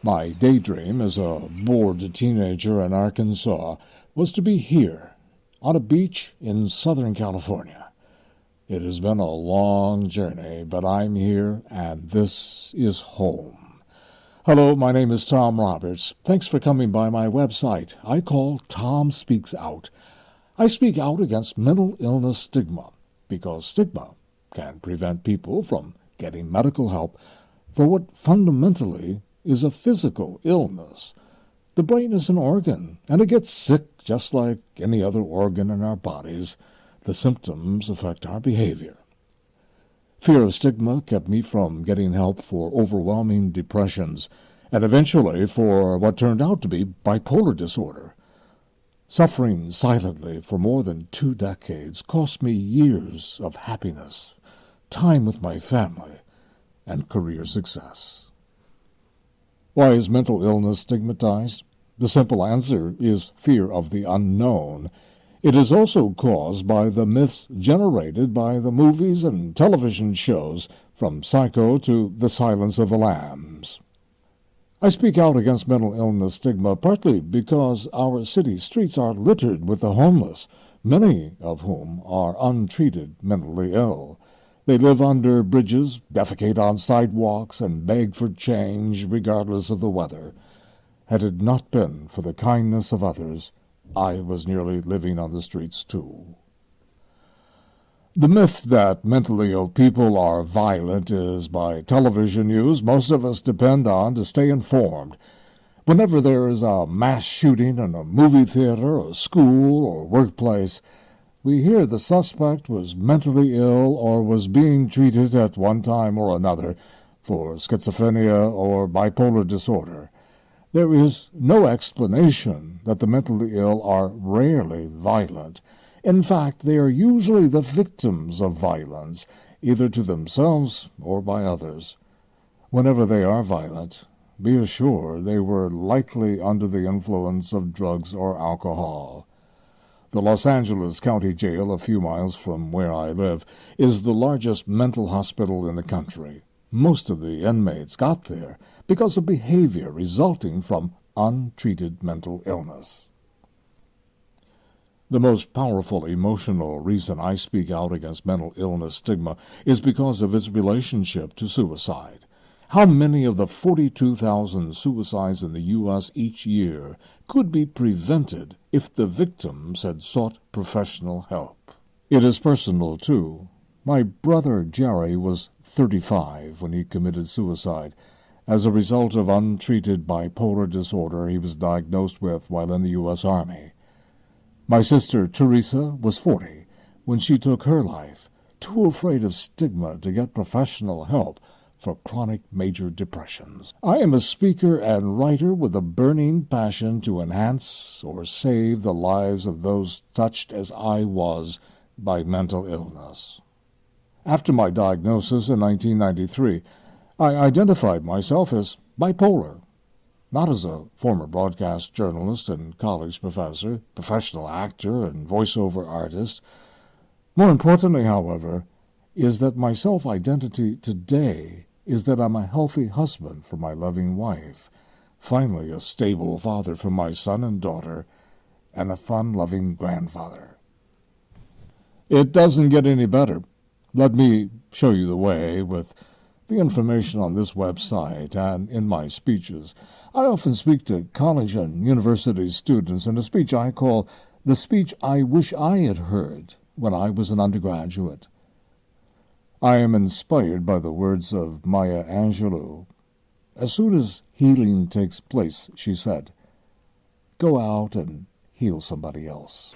My daydream as a bored teenager in Arkansas was to be here, on a beach in Southern California. It has been a long journey, but I'm here, and this is home. Hello, my name is Tom Roberts. Thanks for coming by my website. I call Tom Speaks Out. I speak out against mental illness stigma, because stigma can prevent people from getting medical help for what fundamentally is a physical illness. The brain is an organ, and it gets sick just like any other organ in our bodies. The symptoms affect our behavior. Fear of stigma kept me from getting help for overwhelming depressions, and eventually for what turned out to be bipolar disorder. Suffering silently for more than 2 decades cost me years of happiness, time with my family, and career success. Why is mental illness stigmatized? The simple answer is fear of the unknown. It is also caused by the myths generated by the movies and television shows, from Psycho to The Silence of the Lambs. I speak out against mental illness stigma partly because our city streets are littered with the homeless, many of whom are untreated mentally ill. They live under bridges, defecate on sidewalks, and beg for change regardless of the weather. Had it not been for the kindness of others, I was nearly living on the streets too. The myth that mentally ill people are violent is by television news most of us depend on to stay informed. Whenever there is a mass shooting in a movie theater, or school, or workplace, we hear the suspect was mentally ill or was being treated at one time or another for schizophrenia or bipolar disorder. There is no explanation that the mentally ill are rarely violent. In fact, they are usually the victims of violence, either to themselves or by others. Whenever they are violent, be assured they were likely under the influence of drugs or alcohol. The Los Angeles County Jail, a few miles from where I live, is the largest mental hospital in the country. Most of the inmates got there because of behavior resulting from untreated mental illness. The most powerful emotional reason I speak out against mental illness stigma is because of its relationship to suicide. How many of the 42,000 suicides in the U.S. each year could be prevented if the victims had sought professional help? It is personal, too. My brother Jerry was 35 when he committed suicide as a result of untreated bipolar disorder he was diagnosed with while in the U.S. Army. My sister Teresa was 40 when she took her life, too afraid of stigma to get professional help for chronic major depressions. I am a speaker and writer with a burning passion to enhance or save the lives of those touched as I was by mental illness. After my diagnosis in 1993, I identified myself as bipolar, not as a former broadcast journalist and college professor, professional actor, and voiceover artist. More importantly, however, is that my self-identity today is that I'm a healthy husband for my loving wife, finally a stable father for my son and daughter, and a fun-loving grandfather. It doesn't get any better. Let me show you the way with the information on this website and in my speeches. I often speak to college and university students in a speech I call the speech I wish I had heard when I was an undergraduate. I am inspired by the words of Maya Angelou. As soon as healing takes place, she said, go out and heal somebody else.